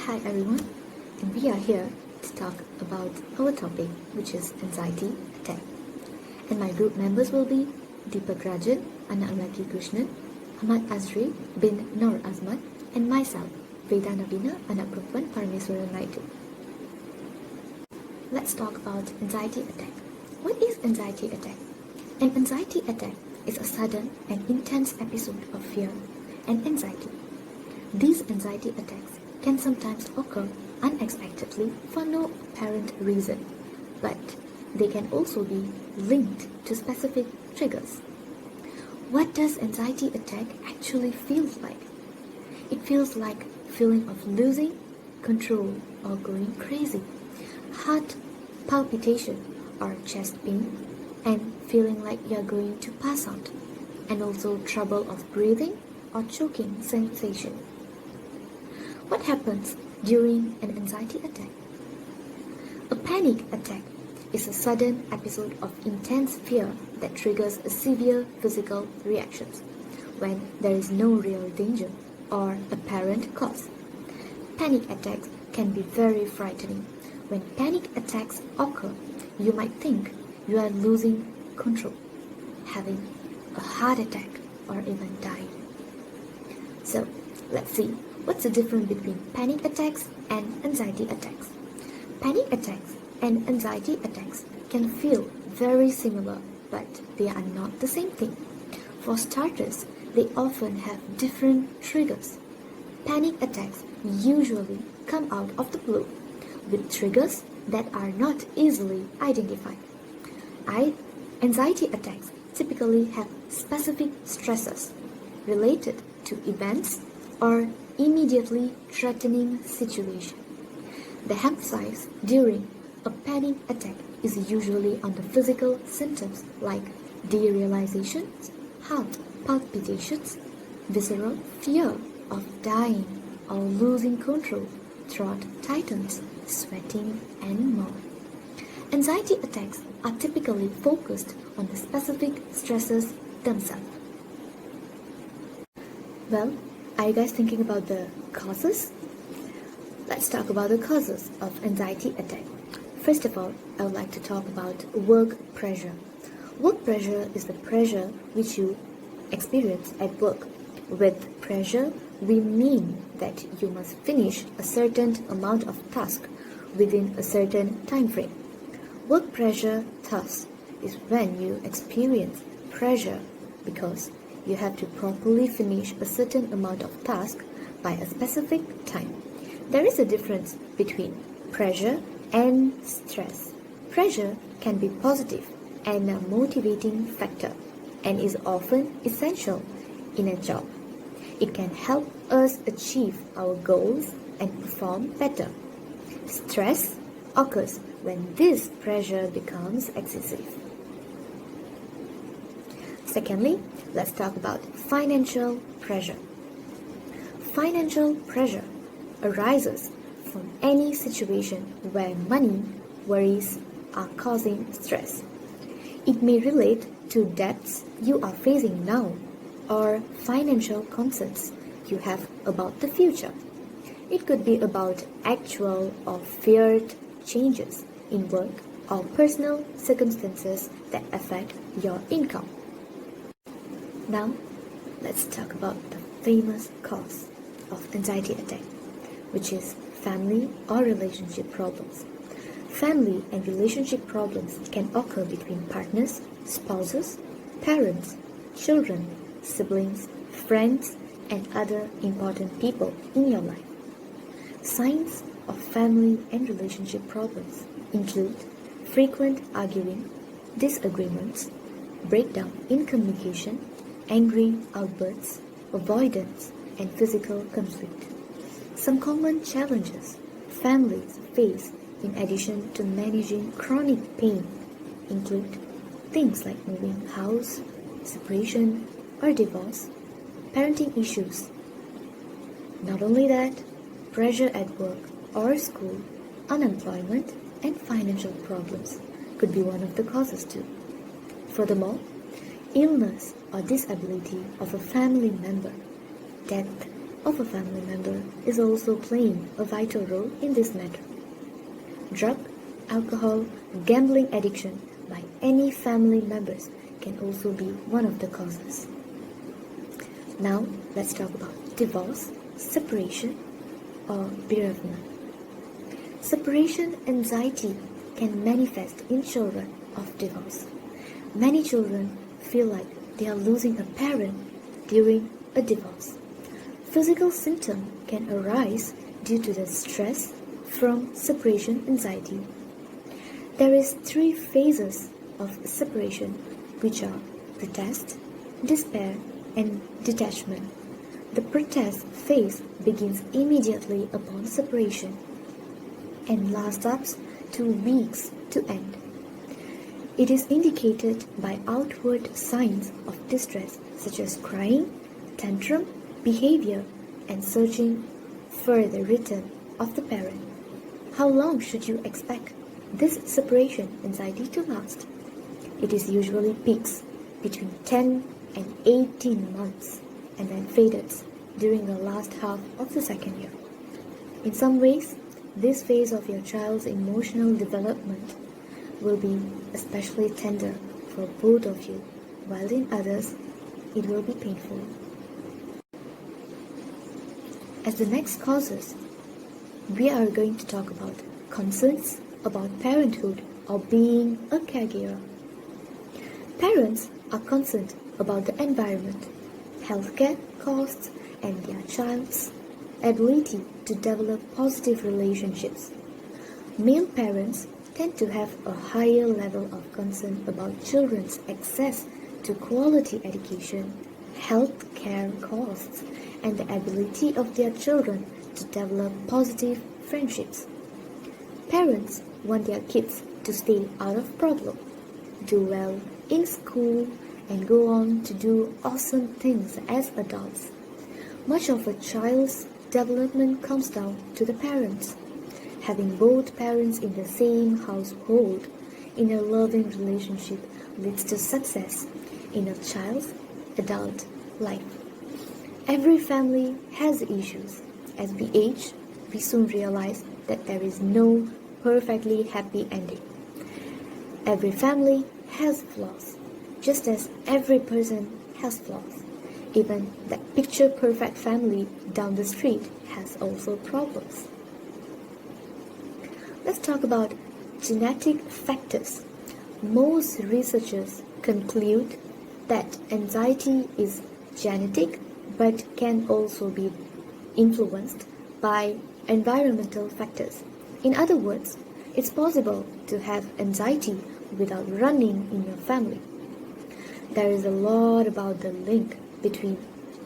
Hi everyone, and we are here to talk about our topic, which is anxiety attack. And my group members will be Deepak Rajan, anak lelaki Krishnan, Ahmad Azri bin Nur Azman, and myself, Veda Nabina, anak perempuan Parameswaran Naidu. Let's talk about anxiety attack. What is anxiety attack? An anxiety attack is a sudden and intense episode of fear and anxiety. These anxiety attacks can sometimes occur unexpectedly for no apparent reason, but they can also be linked to specific triggers. What does anxiety attack actually feel like? It feels like feeling of losing control or going crazy, heart palpitation or chest pain, and feeling like you're going to pass out, and also trouble of breathing or choking sensation. What happens during an anxiety attack? A panic attack is a sudden episode of intense fear that triggers a severe physical reactions when there is no real danger or apparent cause. Panic attacks can be very frightening. When panic attacks occur, you might think you are losing control, having a heart attack, or even dying. So, let's see. What's the difference between panic attacks and anxiety attacks? Panic attacks and anxiety attacks can feel very similar, but they are not the same thing. For starters, they often have different triggers. Panic attacks usually come out of the blue, with triggers that are not easily identified. Anxiety attacks typically have specific stressors related to events or immediately threatening situation. The emphasis during a panic attack is usually on the physical symptoms like derealizations, heart palpitations, visceral fear of dying or losing control, throat tightens, sweating, and more. Anxiety attacks are typically focused on the specific stresses themselves. Well, are you guys thinking about the causes? Let's talk about the causes of anxiety attack. First of all, I would like to talk about work pressure. Work pressure is the pressure which you experience at work. With pressure, we mean that you must finish a certain amount of task within a certain time frame. Work pressure, thus, is when you experience pressure because you have to properly finish a certain amount of task by a specific time. There is a difference between pressure and stress. Pressure can be positive and a motivating factor and is often essential in a job. It can help us achieve our goals and perform better. Stress occurs when this pressure becomes excessive. Secondly, let's talk about financial pressure. Financial pressure arises from any situation where money worries are causing stress. It may relate to debts you are facing now or financial concerns you have about the future. It could be about actual or feared changes in work or personal circumstances that affect your income. Now, let's talk about the famous cause of anxiety attack, which is family or relationship problems. Family and relationship problems can occur between partners, spouses, parents, children, siblings, friends, and other important people in your life. Signs of family and relationship problems include frequent arguing, disagreements, breakdown in communication, angry outbursts, avoidance, and physical conflict. Some common challenges families face in addition to managing chronic pain include things like moving house, separation or divorce, parenting issues. Not only that, pressure at work or school, unemployment, and financial problems could be one of the causes too. Furthermore, illness or disability of a family member, death of a family member is also playing a vital role in this matter. Drug, alcohol, gambling addiction by any family members can also be one of the causes. Now, let's talk about divorce, separation, or bereavement. Separation anxiety can manifest in children of divorce. Many children feel like they are losing a parent during a divorce. Physical symptoms can arise due to the stress from separation anxiety. There is 3 phases of separation, which are protest, despair, and detachment. The protest phase begins immediately upon separation and lasts up to weeks to end. It is indicated by outward signs of distress such as crying, tantrum, behavior, and searching for the return of the parent. How long should you expect this separation anxiety to last? It is usually peaks between 10 and 18 months and then fades during the last half of the second year. In some ways, this phase of your child's emotional development will be especially tender for both of you, while in others, it will be painful. As the next causes, we are going to talk about concerns about parenthood or being a caregiver. Parents are concerned about the environment, healthcare costs, and their child's ability to develop positive relationships. Male parents tend to have a higher level of concern about children's access to quality education, health care costs, and the ability of their children to develop positive friendships. Parents want their kids to stay out of problem, do well in school, and go on to do awesome things as adults. Much of a child's development comes down to the parents. Having both parents in the same household in a loving relationship leads to success in a child's adult life. Every family has issues. As we age, we soon realize that there is no perfectly happy ending. Every family has flaws, just as every person has flaws. Even that picture-perfect family down the street has also problems. Let's talk about genetic factors. Most researchers conclude that anxiety is genetic but can also be influenced by environmental factors. In other words, it's possible to have anxiety without running in your family. There is a lot about the link between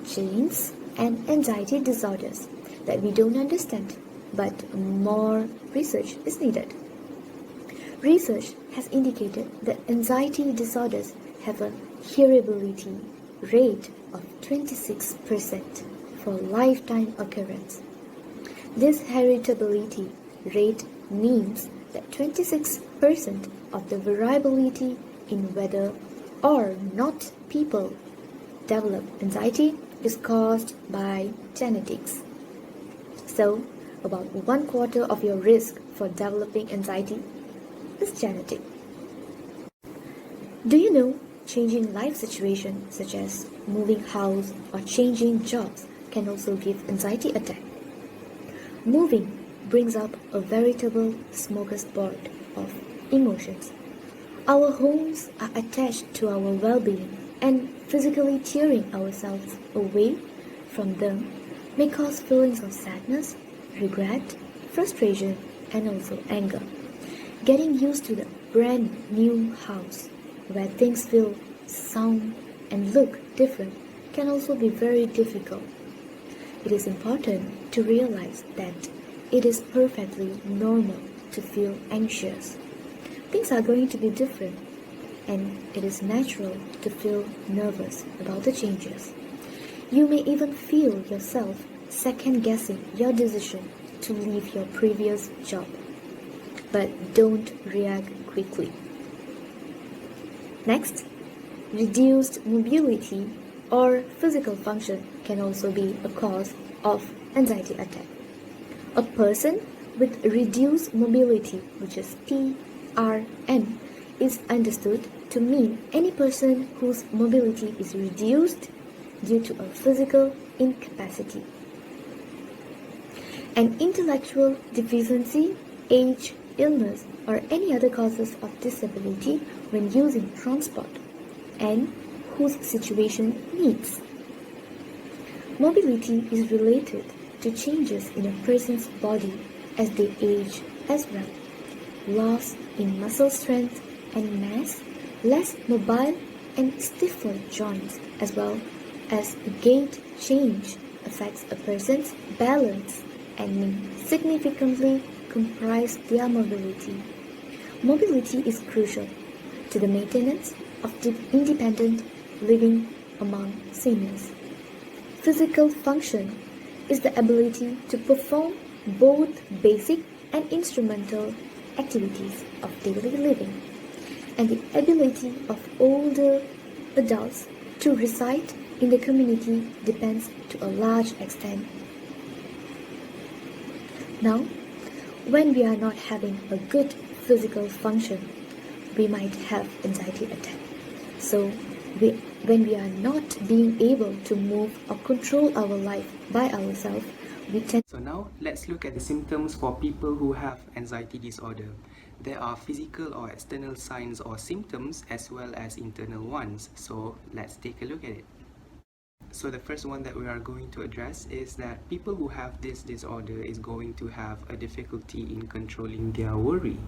genes and anxiety disorders that we don't understand, but more research is needed. Research has indicated that anxiety disorders have a heritability rate of 26% for lifetime occurrence. This heritability rate means that 26% of the variability in whether or not people develop anxiety is caused by genetics. So, about 1/4 of your risk for developing anxiety is genetic. Do you know changing life situations such as moving house or changing jobs can also give anxiety attack? Moving brings up a veritable smorgasbord of emotions. Our homes are attached to our well-being, and physically tearing ourselves away from them may cause feelings of sadness, regret, frustration, and also anger. Getting used to the brand new house where things feel, sound, and look different can also be very difficult. It is important to realize that it is perfectly normal to feel anxious. Things are going to be different, and it is natural to feel nervous about the changes. You may even feel yourself second-guessing your decision to leave your previous job. But don't react quickly. Next, reduced mobility or physical function can also be a cause of anxiety attack. A person with reduced mobility, which is TRM, is understood to mean any person whose mobility is reduced due to a physical incapacity. An intellectual deficiency, age, illness, or any other causes of disability when using transport, and whose situation needs. Mobility is related to changes in a person's body as they age as well. Loss in muscle strength and mass, less mobile and stiffer joints, as well as gait change affects a person's balance and may significantly compromise their mobility. Mobility is crucial to the maintenance of independent living among seniors. Physical function is the ability to perform both basic and instrumental activities of daily living, and the ability of older adults to reside in the community depends to a large extent. Now, when we are not having a good physical function, we might have anxiety attack. So, when we are not being able to move or control our life by ourselves, we tend. So now let's look at the symptoms for people who have anxiety disorder. There are physical or external signs or symptoms as well as internal ones. So let's take a look at it. So the first one that we are going to address is that people who have this disorder is going to have a difficulty in controlling their worry.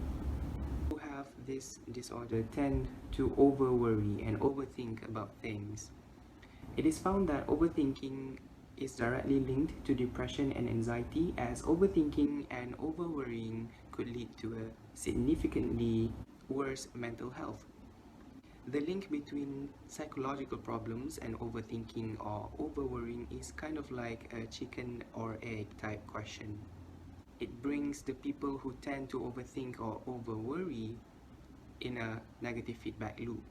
Who have this disorder tend to over-worry and overthink about things. It is found that overthinking is directly linked to depression and anxiety, as overthinking and over-worrying could lead to a significantly worse mental health. The link between psychological problems and overthinking or over-worrying is kind of like a chicken or egg type question. It brings the people who tend to overthink or over-worry in a negative feedback loop,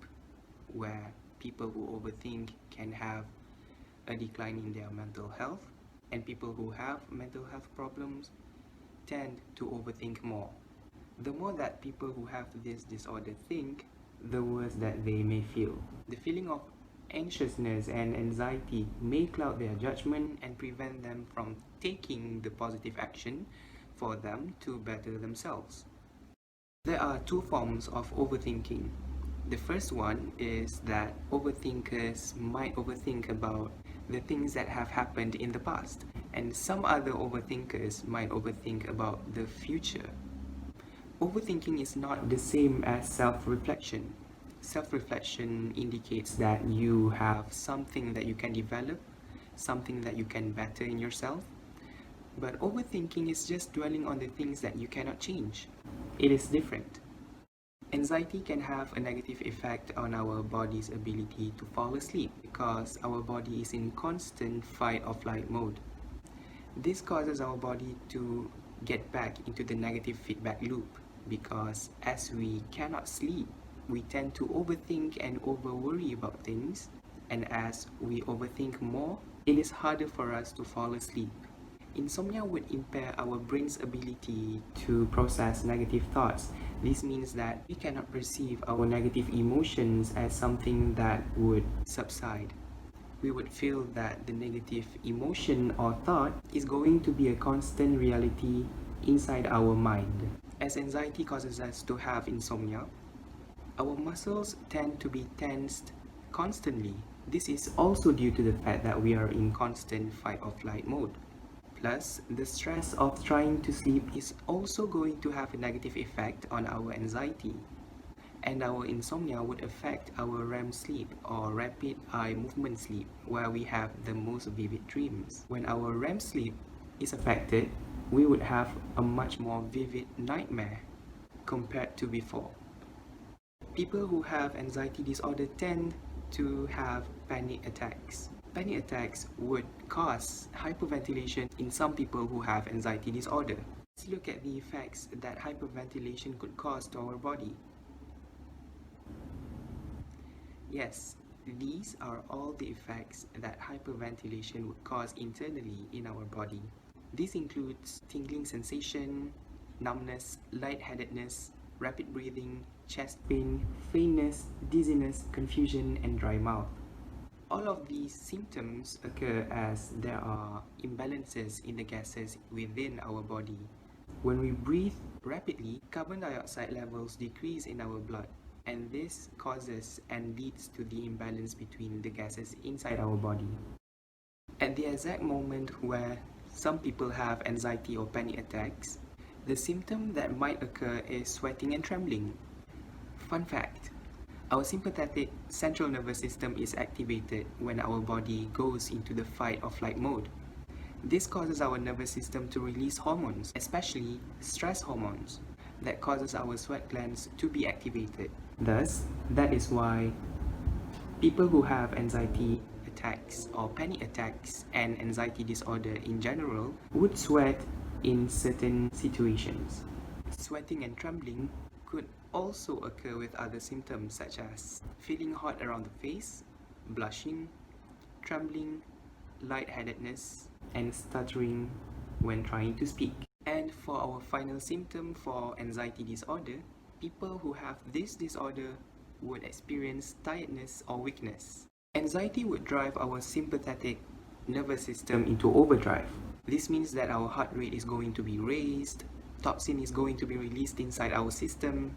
where people who overthink can have a decline in their mental health, and people who have mental health problems tend to overthink more. The more that people who have this disorder think, the worse that they may feel. The feeling of anxiousness and anxiety may cloud their judgment and prevent them from taking the positive action for them to better themselves. There are two forms of overthinking. The first one is that overthinkers might overthink about the things that have happened in the past, and some other overthinkers might overthink about the future. Overthinking is not the same as self-reflection. Self-reflection indicates that you have something that you can develop, something that you can better in yourself. But overthinking is just dwelling on the things that you cannot change. It is different. Anxiety can have a negative effect on our body's ability to fall asleep because our body is in constant fight or flight mode. This causes our body to get back into the negative feedback loop because as we cannot sleep, we tend to overthink and over-worry about things, and as we overthink more, it is harder for us to fall asleep. Insomnia would impair our brain's ability to process negative thoughts. This means that we cannot perceive our negative emotions as something that would subside. We would feel that the negative emotion or thought is going to be a constant reality inside our mind. As anxiety causes us to have insomnia, our muscles tend to be tensed constantly. This is also due to the fact that we are in constant fight or flight mode. Plus, the stress of trying to sleep is also going to have a negative effect on our anxiety. And our insomnia would affect our REM sleep or rapid eye movement sleep, where we have the most vivid dreams. When our REM sleep is affected, we would have a much more vivid nightmare compared to before. People who have anxiety disorder tend to have panic attacks. Panic attacks would cause hyperventilation in some people who have anxiety disorder. Let's look at the effects that hyperventilation could cause to our body. Yes, These are all the effects that hyperventilation would cause internally in our body. This includes tingling sensation, numbness, lightheadedness, rapid breathing, chest pain, faintness, dizziness, confusion, and dry mouth. All of these symptoms occur as there are imbalances in the gases within our body. When we breathe rapidly, carbon dioxide levels decrease in our blood, and this causes and leads to the imbalance between the gases inside our body. At the exact moment where some people have anxiety or panic attacks, the symptom that might occur is sweating and trembling. Fun fact, our sympathetic central nervous system is activated when our body goes into the fight or flight mode. This causes our nervous system to release hormones, especially stress hormones, that causes our sweat glands to be activated. Thus, that is why people who have anxiety attacks or panic attacks and anxiety disorder in general would sweat in certain situations. Sweating and trembling could also occur with other symptoms such as feeling hot around the face, blushing, trembling, lightheadedness, and stuttering when trying to speak. And for our final symptom for anxiety disorder, people who have this disorder would experience tiredness or weakness. Anxiety would drive our sympathetic nervous system into overdrive. This means that our heart rate is going to be raised, toxin is going to be released inside our system,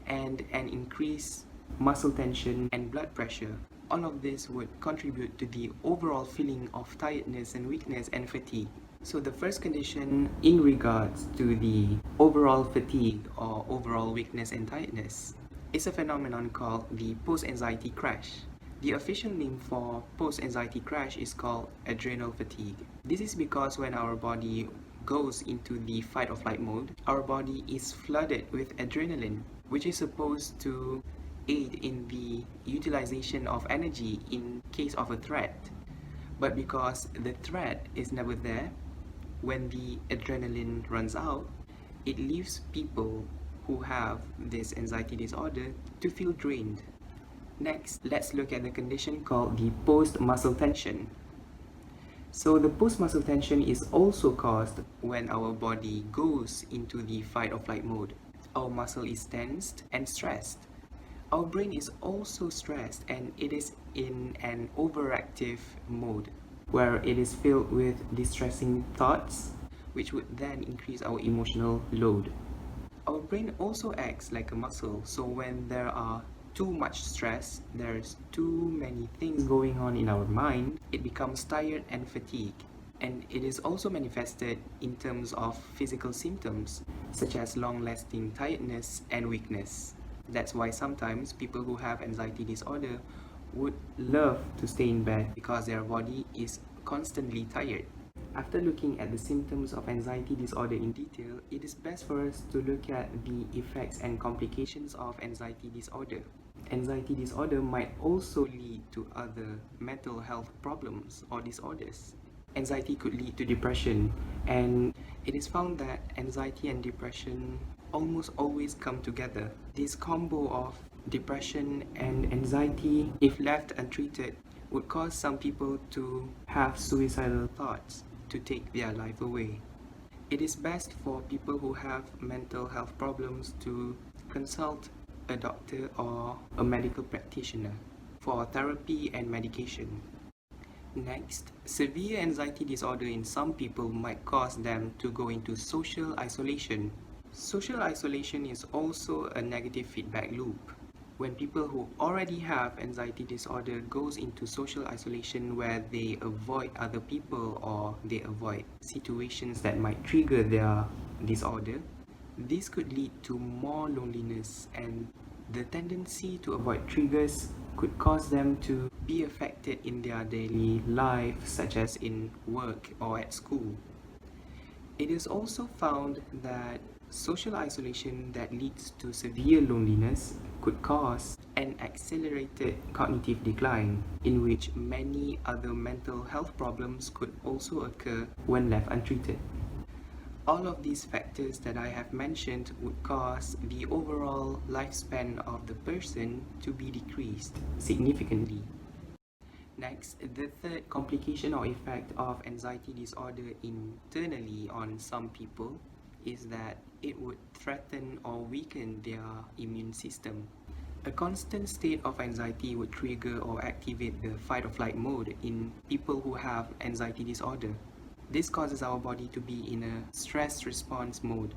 and an increased muscle tension and blood pressure. All of this would contribute to the overall feeling of tiredness and weakness and fatigue. So the first condition in regards to the overall fatigue or overall weakness and tiredness is a phenomenon called the post-anxiety crash. The official name for post-anxiety crash is called adrenal fatigue. This is because when our body goes into the fight or flight mode, our body is flooded with adrenaline, which is supposed to aid in the utilization of energy in case of a threat. But because the threat is never there, when the adrenaline runs out, it leaves people who have this anxiety disorder to feel drained. Next, let's look at the condition called the post-muscle tension. So the post-muscle tension is also caused when our body goes into the fight or flight mode. Our muscle is tensed and stressed. Our brain is also stressed and it is in an overactive mode where it is filled with distressing thoughts, which would then increase our emotional load. Our brain also acts like a muscle, so when there are too much stress, there's too many things going on in our mind, it becomes tired and fatigued. And it is also manifested in terms of physical symptoms, such as long-lasting tiredness and weakness. That's why sometimes people who have anxiety disorder would love to stay in bed because their body is constantly tired. After looking at the symptoms of anxiety disorder in detail, it is best for us to look at the effects and complications of anxiety disorder. Anxiety disorder might also lead to other mental health problems or disorders. Anxiety could lead to depression, and it is found that anxiety and depression almost always come together. This combo of depression and anxiety, if left untreated, would cause some people to have suicidal thoughts, to take their life away. It is best for people who have mental health problems to consult a doctor or a medical practitioner for therapy and medication. Next, severe anxiety disorder in some people might cause them to go into social isolation. Social isolation is also a negative feedback loop. When people who already have anxiety disorder goes into social isolation where they avoid other people or they avoid situations that might trigger their disorder, this could lead to more loneliness, and the tendency to avoid triggers could cause them to be affected in their daily life, such as in work or at school. It is also found that social isolation that leads to severe loneliness could cause an accelerated cognitive decline, in which many other mental health problems could also occur when left untreated. All of these factors that I have mentioned would cause the overall lifespan of the person to be decreased significantly. Next, the third complication or effect of anxiety disorder internally on some people is that it would threaten or weaken their immune system. A constant state of anxiety would trigger or activate the fight or flight mode in people who have anxiety disorder. This causes our body to be in a stress response mode,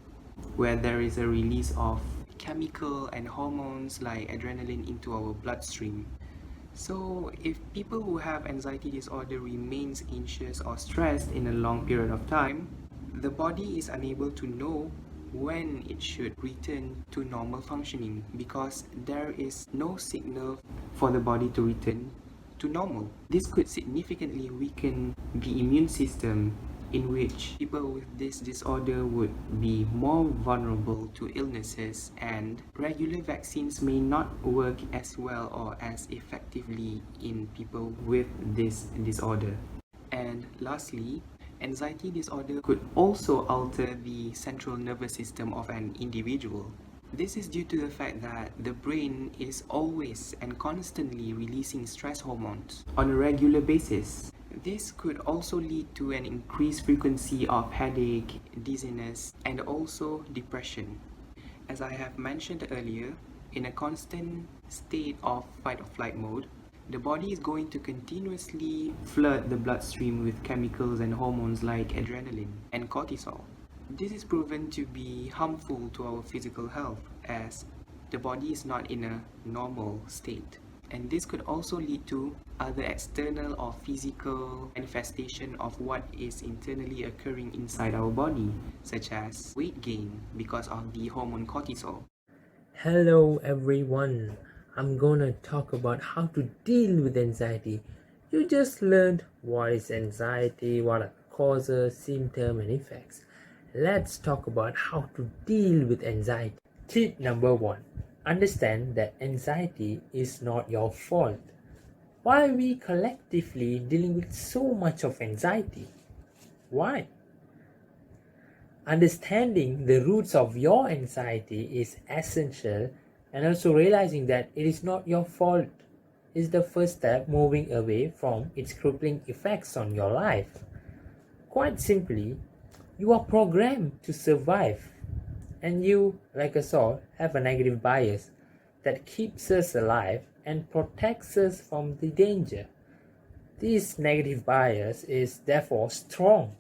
where there is a release of chemical and hormones like adrenaline into our bloodstream. So, if people who have anxiety disorder remains anxious or stressed in a long period of time, the body is unable to know when it should return to normal functioning because there is no signal for the body to return to normal. This could significantly weaken the immune system, in which people with this disorder would be more vulnerable to illnesses, and regular vaccines may not work as well or as effectively in people with this disorder. And lastly, anxiety disorder could also alter the central nervous system of an individual. This is due to the fact that the brain is always and constantly releasing stress hormones on a regular basis. This could also lead to an increased frequency of headache, dizziness, and also depression. As I have mentioned earlier, in a constant state of fight or flight mode, the body is going to continuously flood the bloodstream with chemicals and hormones like adrenaline and cortisol. This is proven to be harmful to our physical health as the body is not in a normal state. And this could also lead to other external or physical manifestation of what is internally occurring inside our body, such as weight gain because of the hormone cortisol. Hello everyone, I'm gonna talk about how to deal with anxiety. You just learned what is anxiety, what are the causes, symptoms, and effects. Let's talk about how to deal with anxiety. Tip number 1. Understand that anxiety is not your fault. Why are we collectively dealing with so much of anxiety? Why? Understanding the roots of your anxiety is essential, and also realizing that it is not your fault is the first step moving away from its crippling effects on your life. Quite simply, you are programmed to survive, and you, like us all, have a negative bias that keeps us alive and protects us from the danger. This negative bias is therefore strong,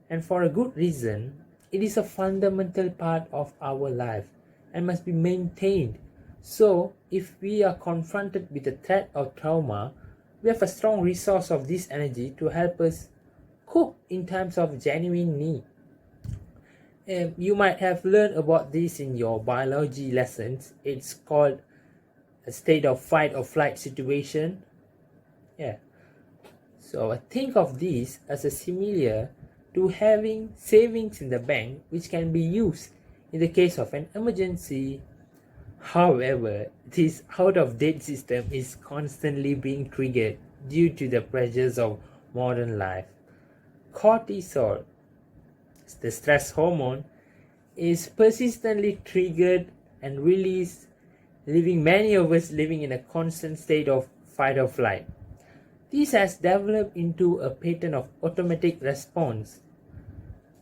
and for a good reason. It is a fundamental part of our life and must be maintained. So, if we are confronted with a threat or trauma, we have a strong resource of this energy to help us cope in times of genuine need. You might have learned about this in your biology lessons. It's called a state of fight or flight situation. So think of this as a similar to having savings in the bank which can be used in the case of an emergency. However, this out-of-date system is constantly being triggered due to the pressures of modern life. Cortisol, the stress hormone, is persistently triggered and released, leaving many of us living in a constant state of fight or flight. This has developed into a pattern of automatic response.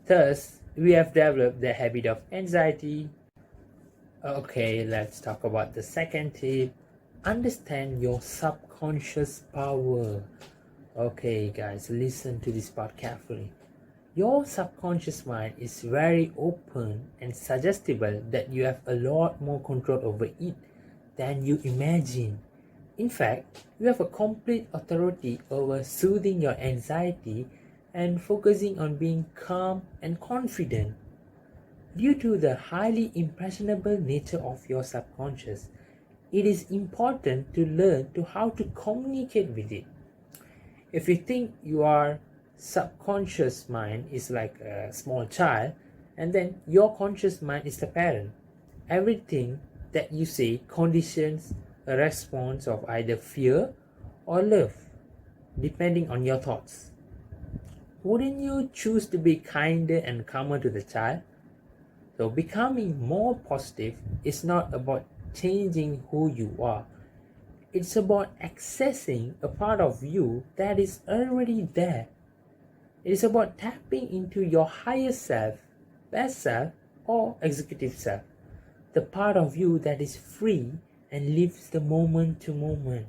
Thus, we have developed the habit of anxiety. Okay, let's talk about the second tip. Understand your subconscious power. Okay, guys, listen to this part carefully. Your subconscious mind is very open and suggestible that you have a lot more control over it than you imagine. In fact, you have a complete authority over soothing your anxiety and focusing on being calm and confident. Due to the highly impressionable nature of your subconscious, it is important to learn to how to communicate with it. If you think your subconscious mind is like a small child, and then your conscious mind is the parent, everything that you say conditions a response of either fear or love, depending on your thoughts. Wouldn't you choose to be kinder and calmer to the child? So becoming more positive is not about changing who you are. It's about accessing a part of you that is already there. It is about tapping into your higher self, best self, or executive self, the part of you that is free and lives the moment to moment.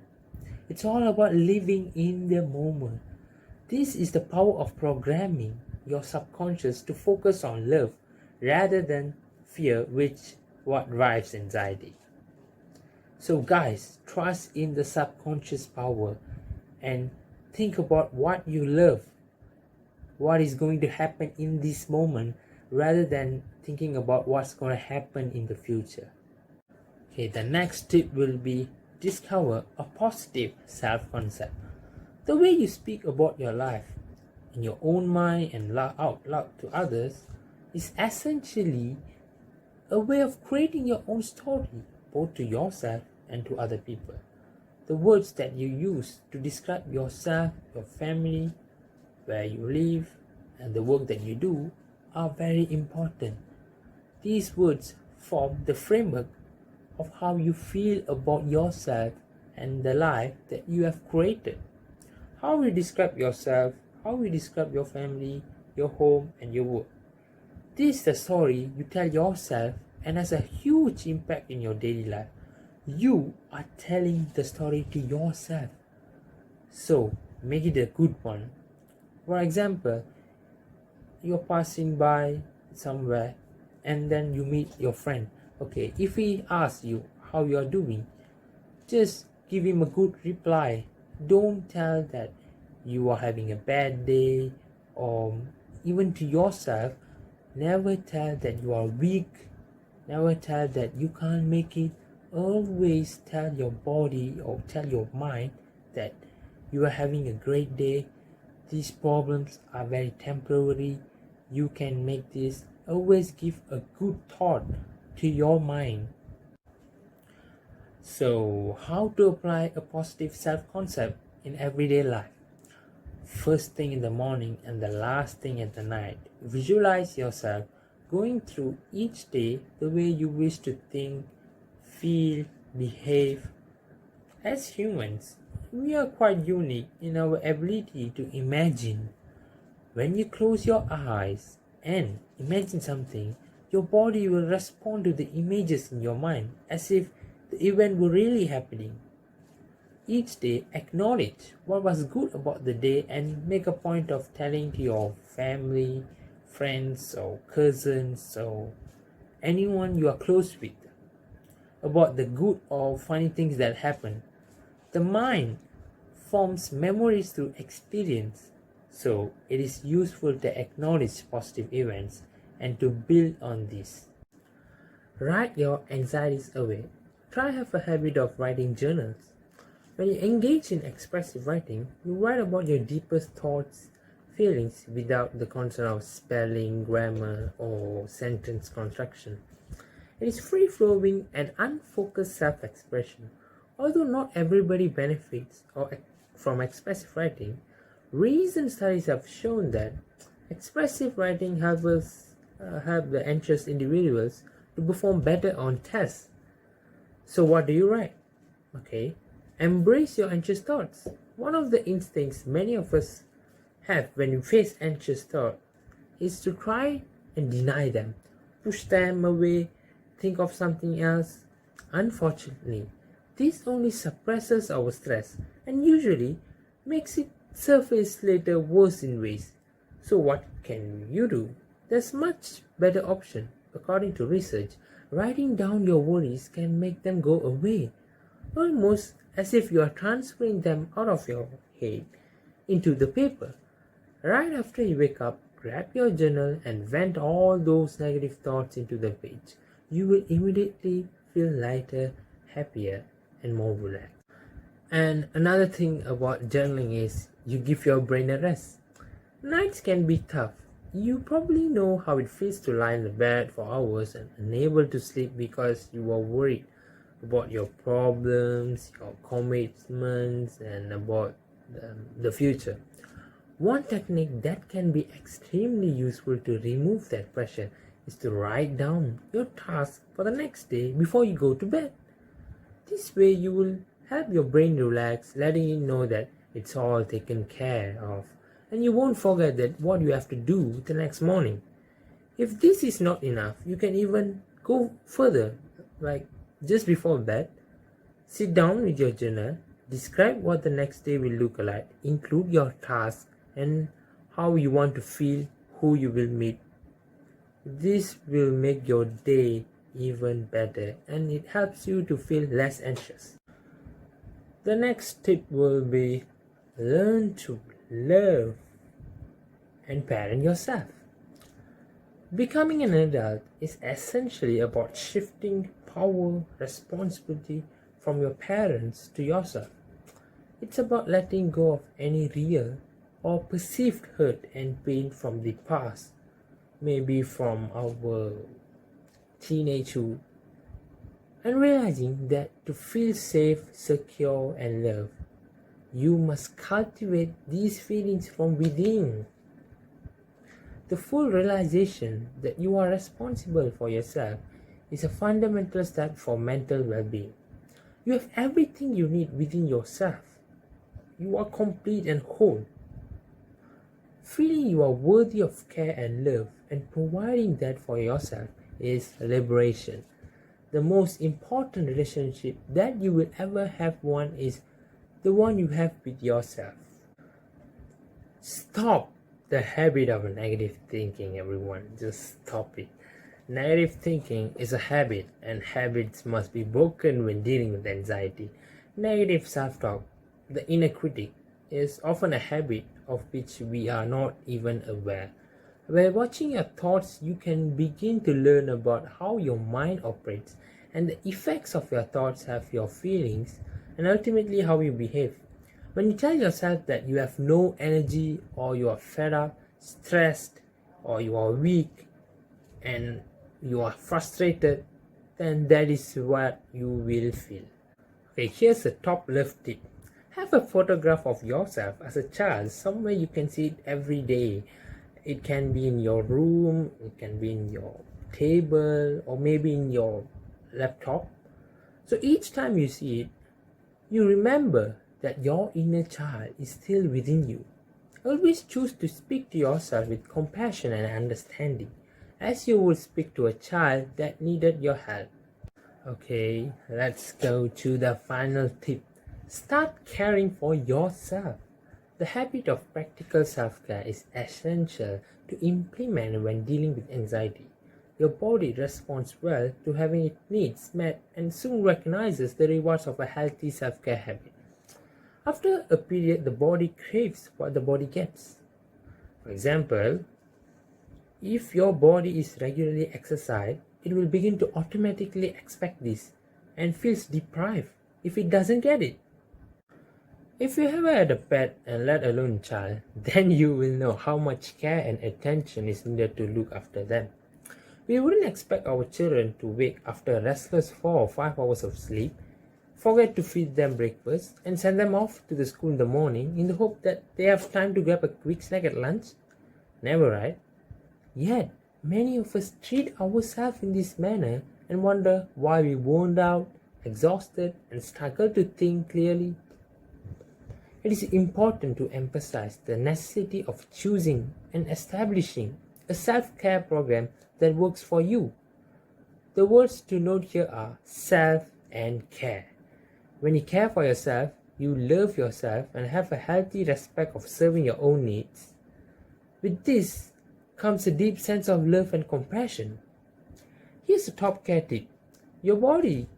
It's all about living in the moment. This is the power of programming your subconscious to focus on love rather than fear, which what drives anxiety. So guys, trust in the subconscious power and think about what you love, what is going to happen in this moment rather than thinking about what's going to happen in the future. Okay, the next tip will be discover a positive self-concept. The way you speak about your life in your own mind and out loud to others is essentially a way of creating your own story, both to yourself and to other people. The words that you use to describe yourself, your family, where you live, and the work that you do are very important. These words form the framework of how you feel about yourself and the life that you have created. How you describe yourself, how you describe your family, your home, and your work. This is the story you tell yourself and has a huge impact in your daily life. You are telling the story to yourself. So, make it a good one. For example, you're passing by somewhere and then you meet your friend. Okay, if he asks you how you are doing, just give him a good reply. Don't tell that you are having a bad day, or even to yourself, never tell that you are weak. Never tell that you can't make it. Always tell your body or tell your mind that you are having a great day. These problems are very temporary. You can make this. Always give a good thought to your mind. So, how to apply a positive self-concept in everyday life? First thing in the morning and the last thing at the night, visualize yourself going through each day the way you wish to think, feel, behave. As humans, we are quite unique in our ability to imagine. When you close your eyes and imagine something, your body will respond to the images in your mind as if the event were really happening. Each day, acknowledge what was good about the day and make a point of telling to your family, friends, or cousins, or anyone you are close with about the good or funny things that happen. The mind forms memories through experience, so it is useful to acknowledge positive events and to build on this. Write your anxieties away. Try have a habit of writing journals. When you engage in expressive writing, you write about your deepest thoughts, feelings without the concern of spelling, grammar, or sentence construction. It is free-flowing and unfocused self-expression. Although not everybody benefits from expressive writing, recent studies have shown that expressive writing help the anxious individuals to perform better on tests. So what do you write? Okay, embrace your anxious thoughts. One of the instincts many of us have when we face anxious thoughts is to try and deny them, push them away, think of something else. Unfortunately, this only suppresses our stress and usually makes it surface later worse in ways. So what can you do? There's much better option. According to research, writing down your worries can make them go away, almost as if you are transferring them out of your head into the paper. Right after you wake up, grab your journal and vent all those negative thoughts into the page. You will immediately feel lighter, happier, and more relaxed. And another thing about journaling is you give your brain a rest. Nights can be tough. You probably know how it feels to lie in the bed for hours and unable to sleep because you are worried about your problems, your commitments, and about the future. One technique that can be extremely useful to remove that pressure is to write down your tasks for the next day before you go to bed. This way you will help your brain relax, letting it know that it's all taken care of, and you won't forget that what you have to do the next morning. If this is not enough, you can even go further, like just before bed, sit down with your journal, describe what the next day will look like, include your tasks and how you want to feel, who you will meet. This will make your day even better and it helps you to feel less anxious. The next tip will be learn to love and parent yourself. Becoming an adult is essentially about shifting power, responsibility from your parents to yourself. It's about letting go of any real or perceived hurt and pain from the past, maybe from our teenagehood, and realizing that to feel safe, secure, and loved, you must cultivate these feelings from within. The full realization that you are responsible for yourself is a fundamental step for mental well-being. You have everything you need within yourself. You are complete and whole. Feeling you are worthy of care and love and providing that for yourself is liberation. The most important relationship that you will ever have one is the one you have with yourself. Stop the habit of negative thinking, everyone. Just stop it. Negative thinking is a habit, and habits must be broken when dealing with anxiety. Negative self-talk, the inner critic, is often a habit of which we are not even aware. By watching your thoughts, you can begin to learn about how your mind operates and the effects of your thoughts have your feelings and ultimately how you behave. When you tell yourself that you have no energy or you are fed up, stressed, or you are weak and you are frustrated, then that is what you will feel. Okay, here's the top left tip. Have a photograph of yourself as a child somewhere you can see it every day. It can be in your room, it can be in your table, or maybe in your laptop. So each time you see it, you remember that your inner child is still within you. Always choose to speak to yourself with compassion and understanding, as you would speak to a child that needed your help. Okay, let's go to the final tip. Start caring for yourself. The habit of practical self-care is essential to implement when dealing with anxiety. Your body responds well to having its needs met and soon recognizes the rewards of a healthy self-care habit. After a period, the body craves what the body gets. For example, if your body is regularly exercised, it will begin to automatically expect this and feels deprived if it doesn't get it. If you ever had a pet and let alone a child, then you will know how much care and attention is needed to look after them. We wouldn't expect our children to wake after a restless 4 or 5 hours of sleep, forget to feed them breakfast, and send them off to the school in the morning in the hope that they have time to grab a quick snack at lunch? Never, right? Yet, many of us treat ourselves in this manner and wonder why we worn out, exhausted, and struggle to think clearly. It is important to emphasize the necessity of choosing and establishing a self-care program that works for you. The words to note here are self and care. When you care for yourself, you love yourself and have a healthy respect of serving your own needs. With this comes a deep sense of love and compassion. Here's a top care tip. Your body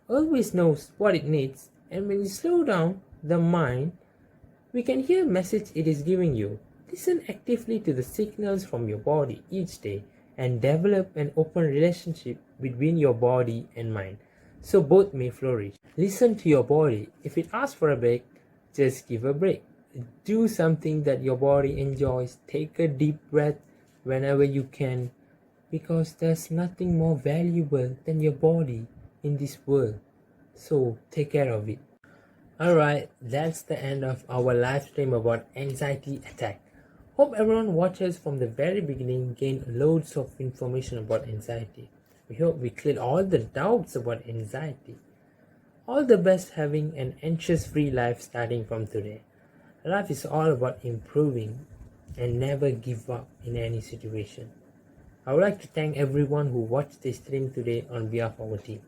always knows what it needs, and when you slow down the mind, we can hear a message it is giving you. Listen actively to the signals from your body each day and develop an open relationship between your body and mind, so both may flourish. Listen to your body. If it asks for a break, just give a break. Do something that your body enjoys. Take a deep breath whenever you can, because there's nothing more valuable than your body in this world. So take care of it. Alright, that's the end of our live stream about anxiety attack. Hope everyone watches from the very beginning gained loads of information about anxiety. We hope we cleared all the doubts about anxiety. all the best having an anxious-free life starting from today. Life is all about improving and never give up in any situation. I would like to thank everyone who watched this stream today on behalf of our team.